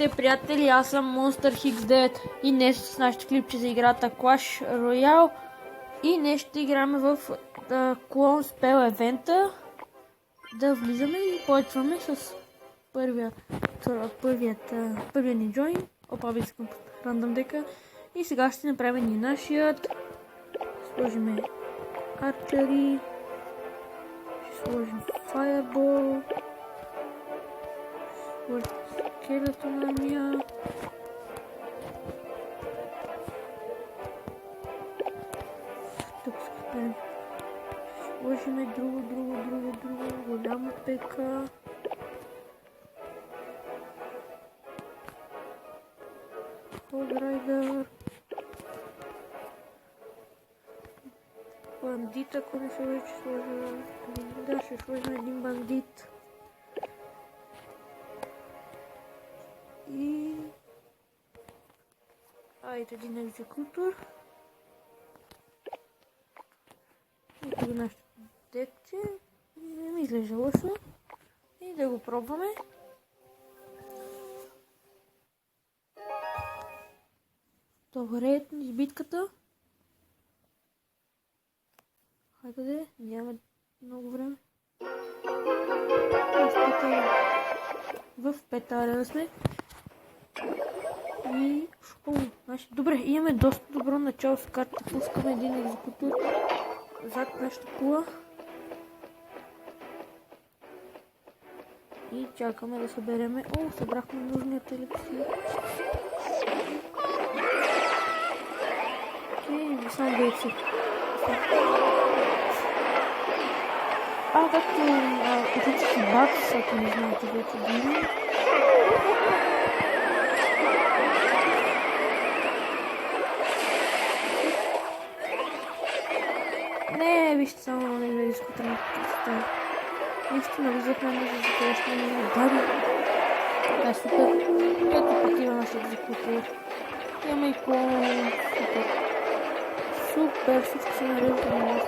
Здравейте, приятели, аз съм Monster X9 и днес с нашите клипче за играта Clash Royale и днес ще играме в Clone Spell евента. Да влизаме и почваме с първия ни join. Опа, искам рандъм дека. И сега ще направим и нашият. Сложим Archery. Ще сложим Fireball. Скелетон армия. Тук ще сложиме друго, голямо пека. Ходрайдър. Бандит, ако не се вече сложа. Да, ще сложим един бандит. И... Айде един екзекутор. Ето ги нашите декци. Не ми изглежда лошо. И да го пробваме. Добре, битката. Хайде да, нямаме много време. В петаря сме. И добре, имаме доста добро начало с карта. Пускаме един екзекутор зад нашата кула. И чакаме да събереме. О, събрахме нужният еликсир. Окей, само гейци. Както етически бакс, ако не знаете вече дни. Не, вижте само на него изкута на кръста. Нищо навизахме на за това ще ни удари. Да, супер. Ето пък има наш екзекутор. Имаме и клон. Супер, всичко се нарежда на нас.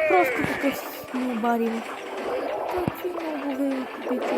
Просто такъв ни обарим. Какви много купите.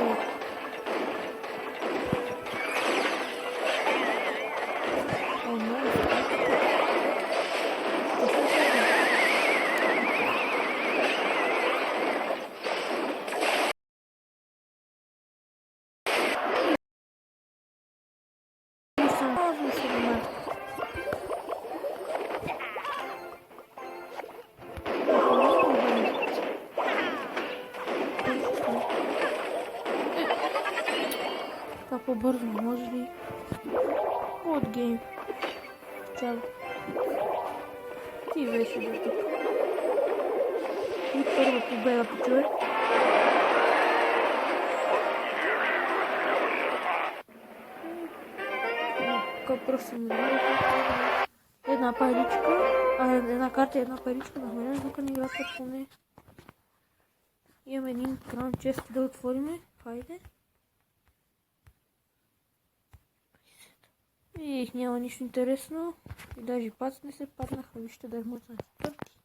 По-бързо, може ли? От гейм. Чао. Ти беше до тук. И първа победа по човек. Тук просто ми даде една паричка. Една карта и една паричка. Да хванем тук на играта поне. Имаме един кран чест да отвориме. Хайде. И няма нищо интересно. И даже пац не се паднаха. Вижте да мъчна четвърти.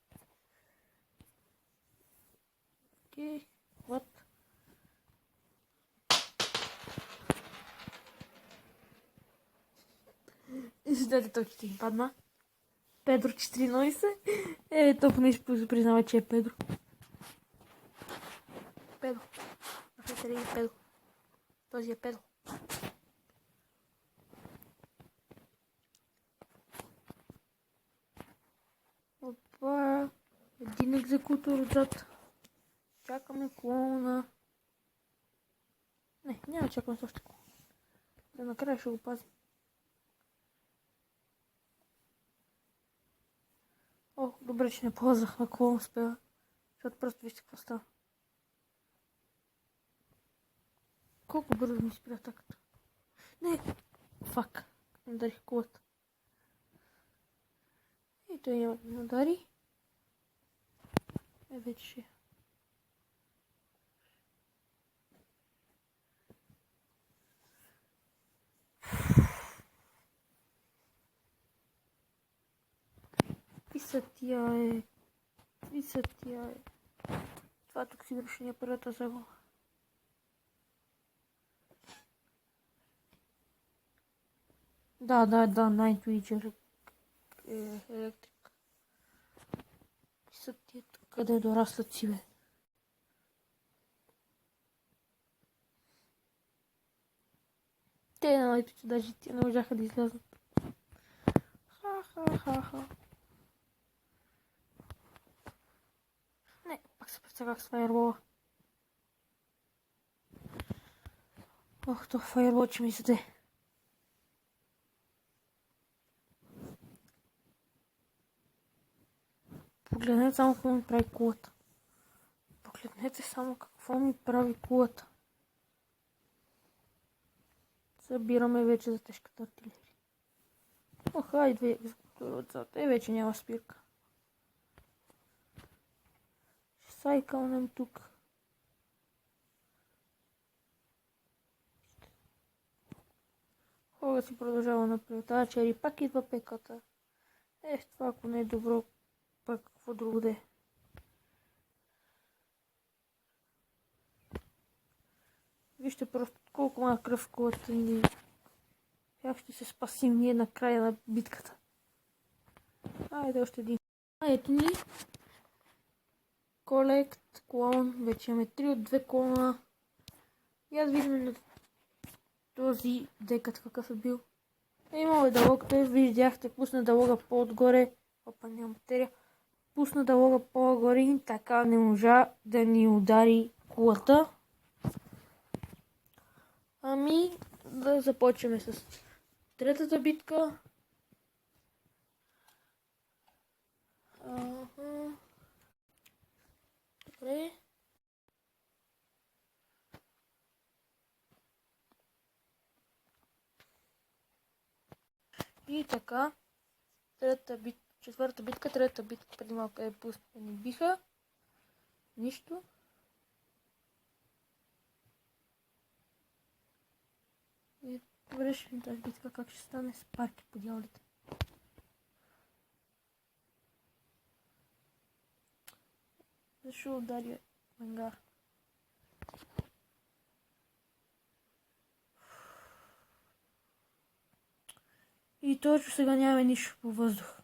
Окей. Вот. Знаете, то ще им падна. Педро 14. Толкова не ще признава, че е Педро. Педро. Педро. Този е Педро. Опа, един екзекутор отзад. Чакаме клона. Не, няма чакаме с още клона. Да накрая ще го пазим. О, добре, че не ползвахме клон спела. Защото просто вижте какво става. Колко бързо ми спира атаката. Не! Фак! Ударих кулата. И той няма да удари. Вече ще. Какви са тия е? Това тук си беше ни първата загуба. Да, Night Witcher електрик. Са тия тук, къде дораслят си, бе. Те на лайтовете даже тия не можаха да излязат. Ха. Не, пак се представях с фаербола. Ох, то фаербол, че ми седе. Погледнете само какво ми прави кулата. Погледнете само какво ми прави кулата. Събираме вече за тежката артилерия. Ох, айде екзекутори отзад. Вече няма спирка. Ще сайкълнем тук. Хога си продължава напред. Тая чери пак идва пеката. Това ако не е добро, пак какво друго да е. Вижте просто колко малка кръв в колата ни. Как ще се спасим ние на края на битката. Айде още един. Ето ни. Колект, клон. Вече имаме 3 от 2 клона. И аз видим на този декът какъв е бил. Имало е дълъгте, видяхте, пусна дълъга по-отгоре. Опа, няма материя. Пусна дълъга по-отгоре и така не можа да ни удари кулата. Ами, да започнем с третата битка. Добре. И така, четвърта битка, третата битка преди малко е пусна, не биха. Нищо. И добре ще ми тази битка как ще стане с парки по дяволите. Защо удари Венгар? И точно сега нямаме нищо по въздух.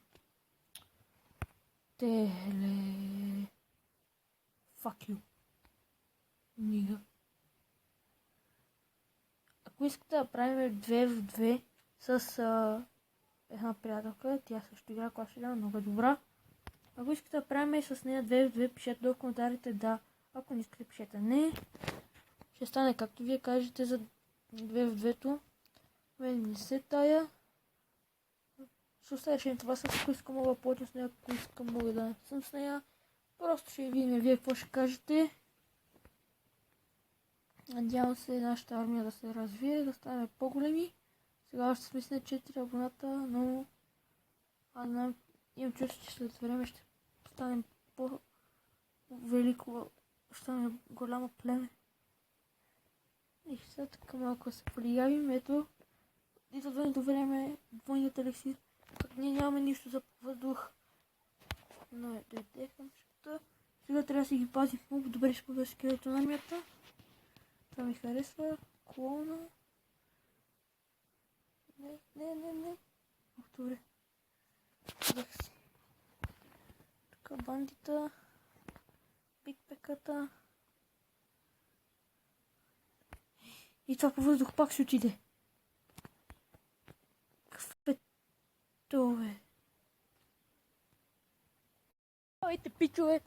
Теле... Fuck you. Нига. Ако искате да правим 2 в 2 с една приятелка, тя също игра клас игра, много добра. Ако искате да правим с нея 2 в 2, пишете долу в коментарите да. Ако не искате, пишете не. Ще стане както вие кажете за 2 в 2-то. Мен не се тая. Ще оставя решение това с ако искам мога да платя с нея, ако искам мога да не съм с нея. Просто ще видим вие какво ще кажете. Надявам се нашата армия да се развие, да ставаме по-големи. Сега още сме с 4 абоната, но аз знам, имам чувство, че след време ще станем по-велико, ще станем голямо племе. И сега така малко се полиявим, ето. И за двойното време, двойният елексир. Как ние нямаме нищо за въздух. Но дойде към шката. Сега трябва да си ги пазим много добре, ще победа скелето на армията. Това ми харесва. Клона. Не. Ох, добре. Казах си. Тук бандита. Бигпеката. И това по въздух пак ще отиде. Какво е това, бе? Здравейте, пичове!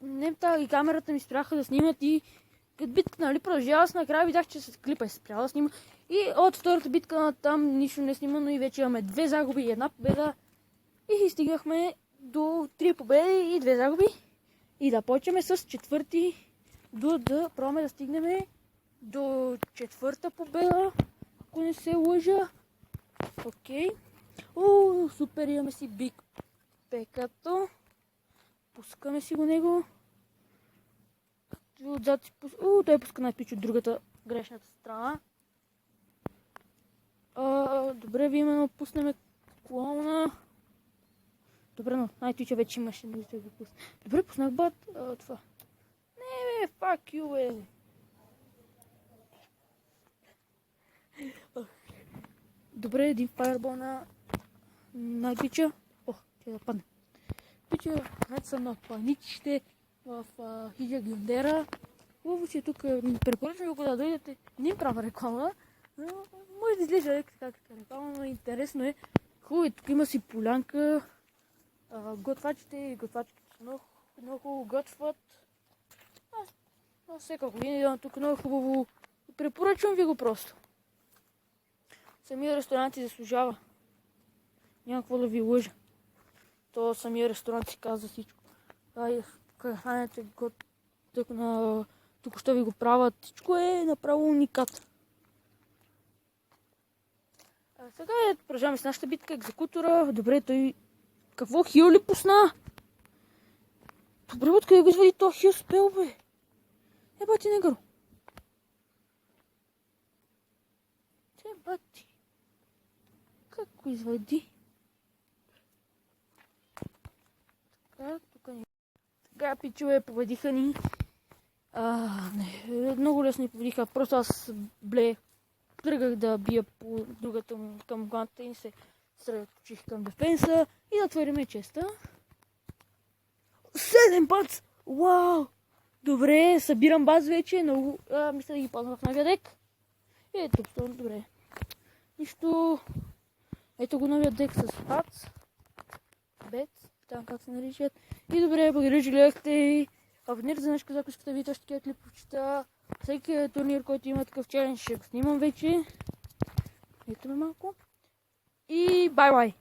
Не, тази камерата ми спряха да снимат и като битката, нали, продължава, аз накрая видях, че с клипа е спряла да снима. И от втората битка на там нищо не снима, но и вече имаме 2 загуби и 1 победа. И стигнахме до 3 победи и 2 загуби. И да почваме с четвърти, да пробваме да стигнем до четвърта победа, ако не се лъжа. Окей. Супер, имаме си биг пекато. Пускаме си го него. Отзад си той пуска най-пич от другата грешната страна. Добре, ви именно пуснем клона. Добре, но най-тича вече имаше да го пусна. Добре, пуснах бат това. Не, бе, fuck you, бе. Добре, един фаербол на най-тича. Ох, ще да падне. Тича, хайде съм на паничите в Хиджа Гюндера. Хубаво, че тук препоръчвам ви го да дойдете. Не им правя реклама, но може да изглежда как реклама, но интересно е. Хубаво, тук има си полянка. Готвачите и готвачките много хубаво готват. Аз всяка година идвам тук много хубаво. Препоръчвам ви го просто. Самия ресторант си заслужава. Няма какво да ви лъжа. То самия ресторант си казва всичко. Хранете тук ще ви го правят. Всичко е направо уникат. Сега продължаваме с нашата битка. Екзекутора. Добре, той... Какво хил ли пусна? Добре, откъде го извади то хил спел, бе? Бати негър. Бати. Как го извади? Така, тук не. Така, пичове, победиха ни. Не, много лесно ни победиха. Просто аз тръгах да бия по другата към главата и се средоточих към дефенса и да отвориме честа. 7 бац! Вау! Добре, събирам баз вече. Много, мисля да ги ползвам в новия дек. Ето, добре. Нищо. Ето го новия дек с бац. Бец, там как се наричат. И добре, благодаря, че гледахте. Абонирайте за нашия канал, ако искате да видите още такива клиповчета. Всеки турнир, който има такъв челендж, ще го снимам вече. Ето ме малко. И бай-бай!